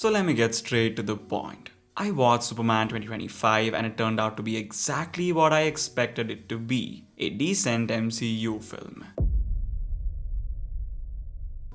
So let me get straight to the point. I watched Superman 2025 and it turned out to be exactly what I expected it to be, a decent MCU film.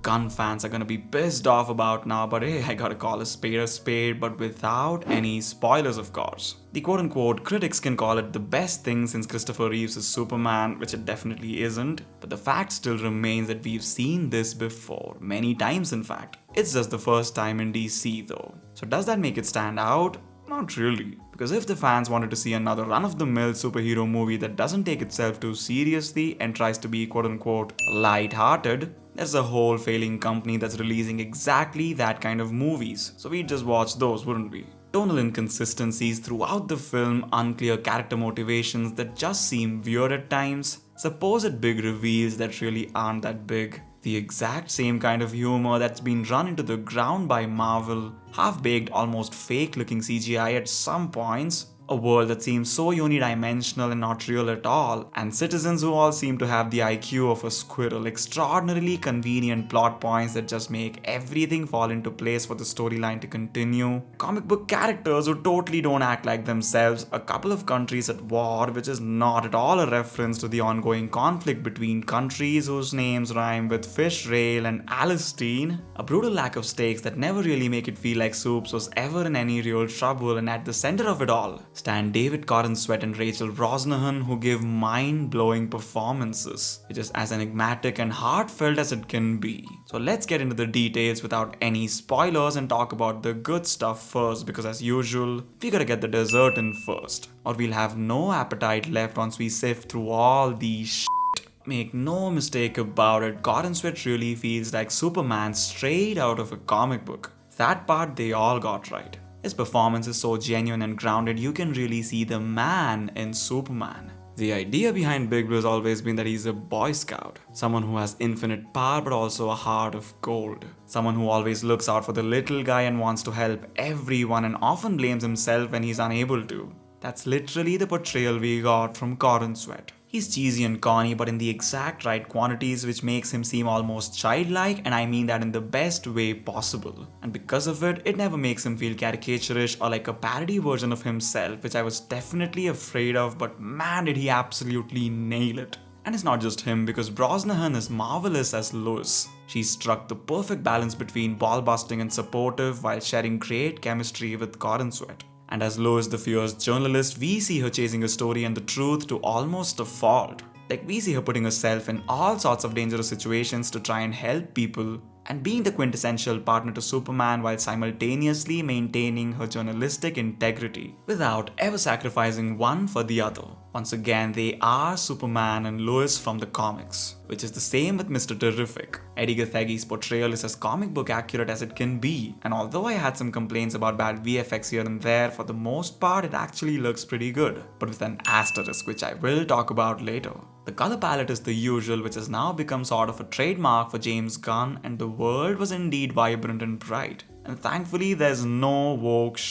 Gunn fans are gonna be pissed off about now, but hey, I gotta call a spade, but without any spoilers, of course. The quote unquote critics can call it the best thing since Christopher Reeves' Superman, which it definitely isn't, but the fact still remains that we've seen this before, many times in fact. It's just the first time in DC though. So does that make it stand out? Not really. Because if the fans wanted to see another run-of-the-mill superhero movie that doesn't take itself too seriously and tries to be quote-unquote light-hearted, there's a whole failing company that's releasing exactly that kind of movies. So we'd just watch those, wouldn't we? Tonal inconsistencies throughout the film, unclear character motivations that just seem weird at times, supposed big reveals that really aren't that big, the exact same kind of humor that's been run into the ground by Marvel, half-baked, almost fake-looking CGI at some points, a world that seems so unidimensional and not real at all, and citizens who all seem to have the IQ of a squirrel, extraordinarily convenient plot points that just make everything fall into place for the storyline to continue, comic book characters who totally don't act like themselves, a couple of countries at war, which is not at all a reference to the ongoing conflict between countries whose names rhyme with fish rail and Alistine, a brutal lack of stakes that never really make it feel like Soups was ever in any real trouble, and at the center of it all stand David Corenswet and Rachel Brosnahan, who give mind-blowing performances, which is as enigmatic and heartfelt as it can be. So let's get into the details without any spoilers and talk about the good stuff first, because as usual, we gotta get the dessert in first, or we'll have no appetite left once we sift through all these shit. Make no mistake about it, Corenswet really feels like Superman straight out of a comic book. That part they all got right. His performance is so genuine and grounded, you can really see the man in Superman. The idea behind Big Blue has always been that he's a Boy Scout, someone who has infinite power but also a heart of gold, someone who always looks out for the little guy and wants to help everyone and often blames himself when he's unable to. That's literally the portrayal we got from Corenswet. He's cheesy and corny, but in the exact right quantities, which makes him seem almost childlike, and I mean that in the best way possible. And because of it, it never makes him feel caricaturish or like a parody version of himself, which I was definitely afraid of, but man did he absolutely nail it. And it's not just him, because Brosnahan is marvelous as Lois. She struck the perfect balance between ball-busting and supportive while sharing great chemistry with Corenswet. And as Lois the fierce journalist, we see her chasing a story and the truth to almost a fault. Like we see her putting herself in all sorts of dangerous situations to try and help people, and being the quintessential partner to Superman while simultaneously maintaining her journalistic integrity without ever sacrificing one for the other. Once again, they are Superman and Lois from the comics, which is the same with Mr. Terrific. Eddie Gathegi's portrayal is as comic book accurate as it can be, and although I had some complaints about bad VFX here and there, for the most part it actually looks pretty good, but with an asterisk which I will talk about later. The color palette is the usual, which has now become sort of a trademark for James Gunn, and the world was indeed vibrant and bright. And thankfully there's no woke shit.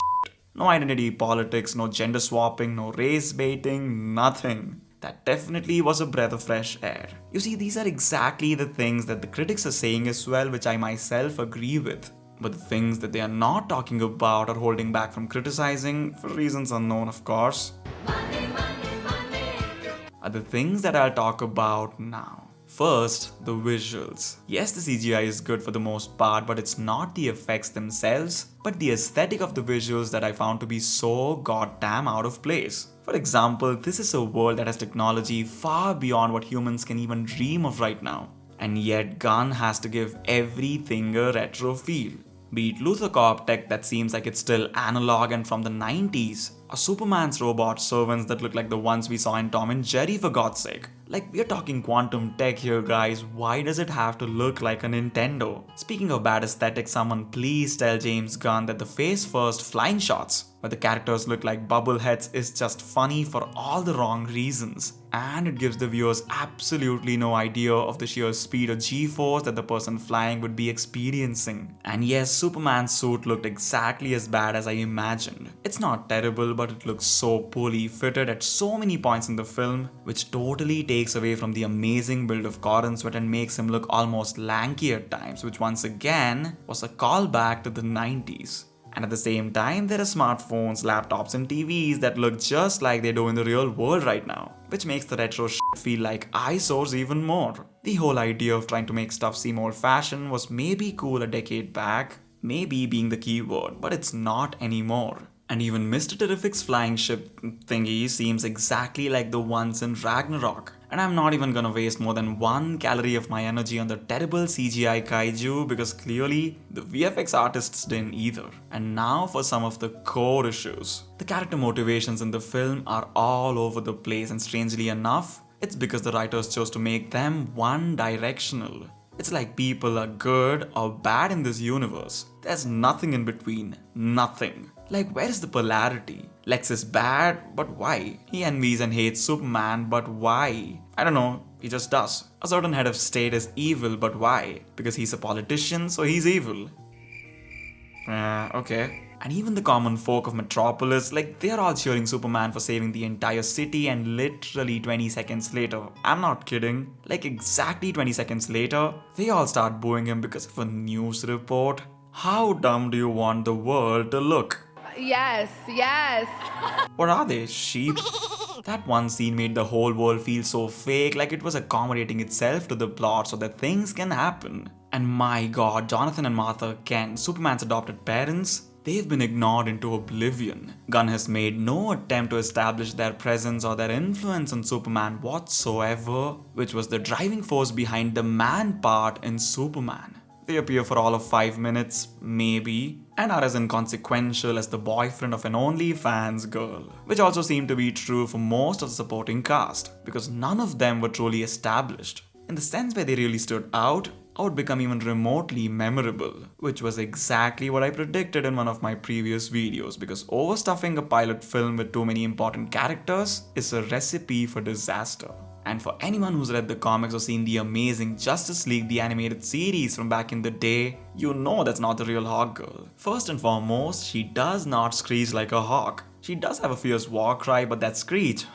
No identity politics, no gender swapping, no race baiting, nothing. That definitely was a breath of fresh air. You see, these are exactly the things that the critics are saying as well, which I myself agree with. But the things that they are not talking about or holding back from criticizing, for reasons unknown of course, are the things that I'll talk about now. First, the visuals. Yes, the CGI is good for the most part, but it's not the effects themselves, but the aesthetic of the visuals that I found to be so goddamn out of place. For example, this is a world that has technology far beyond what humans can even dream of right now. And yet Gunn has to give everything a retro feel. Be it Luthor Corp tech that seems like it's still analog and from the 90s, or Superman's robot servants that look like the ones we saw in Tom and Jerry for God's sake. Like, we're talking quantum tech here guys, why does it have to look like a Nintendo? Speaking of bad aesthetics, someone please tell James Gunn that the face first flying shots, where the characters look like bubble heads, is just funny for all the wrong reasons. and it gives the viewers absolutely no idea of the sheer speed or g-force that the person flying would be experiencing. And yes, Superman's suit looked exactly as bad as I imagined. It's not terrible, but it looks so poorly fitted at so many points in the film, which totally takes away from the amazing build of Corenswet and makes him look almost lanky at times, which once again was a callback to the 90s. And at the same time, there are smartphones, laptops, and TVs that look just like they do in the real world right now, which makes the retro shit feel like eyesores even more. The whole idea of trying to make stuff seem old-fashioned was maybe cool a decade back, maybe being the key word, but it's not anymore. And even Mr. Terrific's flying ship thingy seems exactly like the ones in Ragnarok. And I'm not even gonna waste more than 1 calorie of my energy on the terrible CGI kaiju because clearly the VFX artists didn't either. And now for some of the core issues. The character motivations in the film are all over the place, and strangely enough, it's because the writers chose to make them one-directional. It's like people are good or bad in this universe. There's nothing in between. Nothing. Like, where is the polarity? Lex is bad, but why? He envies and hates Superman, but why? I don't know, he just does. A certain head of state is evil, but why? Because he's a politician, so he's evil. Okay. And even the common folk of Metropolis, like, they're all cheering Superman for saving the entire city, and literally 20 seconds later, I'm not kidding, like exactly 20 seconds later, they all start booing him because of a news report. How dumb do you want the world to look? Yes. What are they, sheep? That one scene made the whole world feel so fake, like it was accommodating itself to the plot so that things can happen. And my god, Jonathan and Martha Kent, Superman's adopted parents, they've been ignored into oblivion. Gunn has made no attempt to establish their presence or their influence on Superman whatsoever, which was the driving force behind the man part in Superman. They appear for all of 5 minutes, maybe, and are as inconsequential as the boyfriend of an OnlyFans girl. Which also seemed to be true for most of the supporting cast, because none of them were truly established. In the sense where they really stood out, or would become even remotely memorable, which was exactly what I predicted in one of my previous videos, because overstuffing a pilot film with too many important characters is a recipe for disaster. And for anyone who's read the comics or seen the amazing Justice League the animated series from back in the day, you know that's not the real Hawk Girl. First and foremost, she does not screech like a hawk. She does have a fierce war cry, but that screech,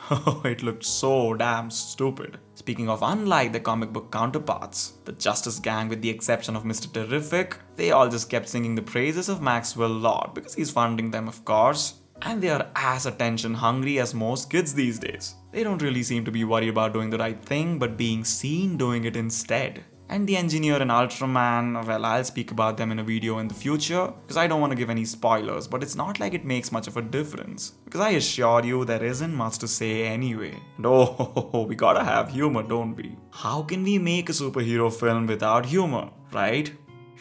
it looked so damn stupid. Speaking of unlike the comic book counterparts, the Justice Gang with the exception of Mr. Terrific, they all just kept singing the praises of Maxwell Lord because he's funding them, of course. And they are as attention hungry as most kids these days. They don't really seem to be worried about doing the right thing, but being seen doing it instead. And the Engineer and Ultraman, well, I'll speak about them in a video in the future, because I don't want to give any spoilers, but it's not like it makes much of a difference. Because I assure you, there isn't much to say anyway. And oh, we gotta have humor, don't we? How can we make a superhero film without humor, right?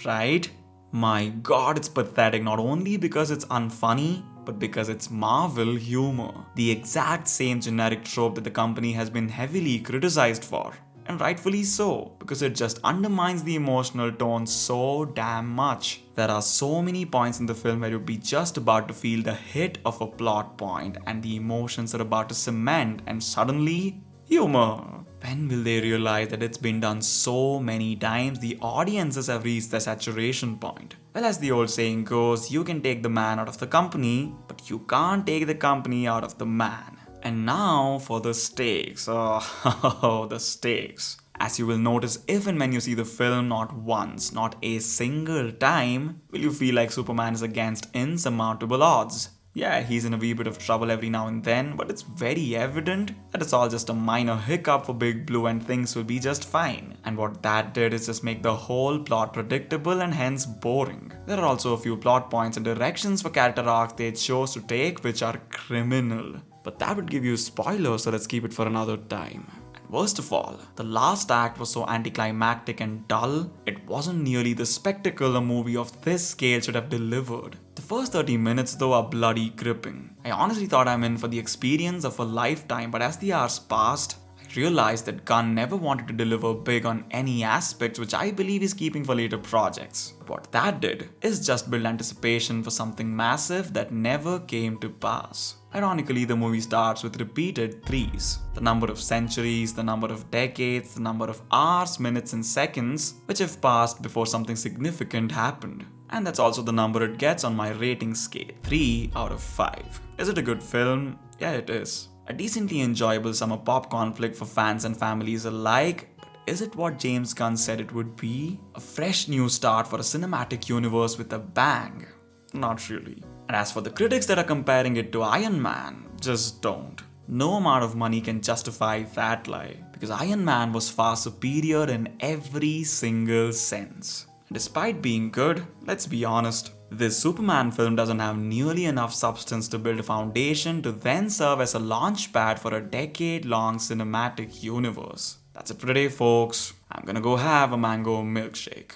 Right? My god, it's pathetic not only because it's unfunny, but because it's Marvel humor. The exact same generic trope that the company has been heavily criticized for. And rightfully so, because it just undermines the emotional tone so damn much. There are so many points in the film where you'll be just about to feel the hit of a plot point and the emotions are about to cement, and suddenly, humor. When will they realize that it's been done so many times, the audiences have reached their saturation point? Well, as the old saying goes, you can take the man out of the company, but you can't take the company out of the man. And now for the stakes. Oh, the stakes. As you will notice if and when you see the film, not once, not a single time, will you feel like Superman is against insurmountable odds. Yeah, he's in a wee bit of trouble every now and then, but it's very evident that it's all just a minor hiccup for Big Blue and things will be just fine. And what that did is just make the whole plot predictable and hence boring. There are also a few plot points and directions for character arcs they chose to take which are criminal. But that would give you spoilers, so let's keep it for another time. Worst of all, the last act was so anticlimactic and dull, it wasn't nearly the spectacle a movie of this scale should have delivered. The first 30 minutes though are bloody gripping. I honestly thought I'm in for the experience of a lifetime, but as the hours passed, I realized that Gunn never wanted to deliver big on any aspects, which I believe he's keeping for later projects. What that did is just build anticipation for something massive that never came to pass. Ironically, the movie starts with repeated threes. The number of centuries, the number of decades, the number of hours, minutes, and seconds which have passed before something significant happened. And that's also the number it gets on my rating scale, 3 out of 5. Is it a good film? Yeah, it is. A decently enjoyable summer popcorn flick for fans and families alike. But is it what James Gunn said it would be? A fresh new start for a cinematic universe with a bang? Not really. And as for the critics that are comparing it to Iron Man, just don't. No amount of money can justify that lie, because Iron Man was far superior in every single sense. Despite being good, let's be honest, this Superman film doesn't have nearly enough substance to build a foundation to then serve as a launchpad for a decade-long cinematic universe. That's it for today, folks. I'm gonna go have a mango milkshake.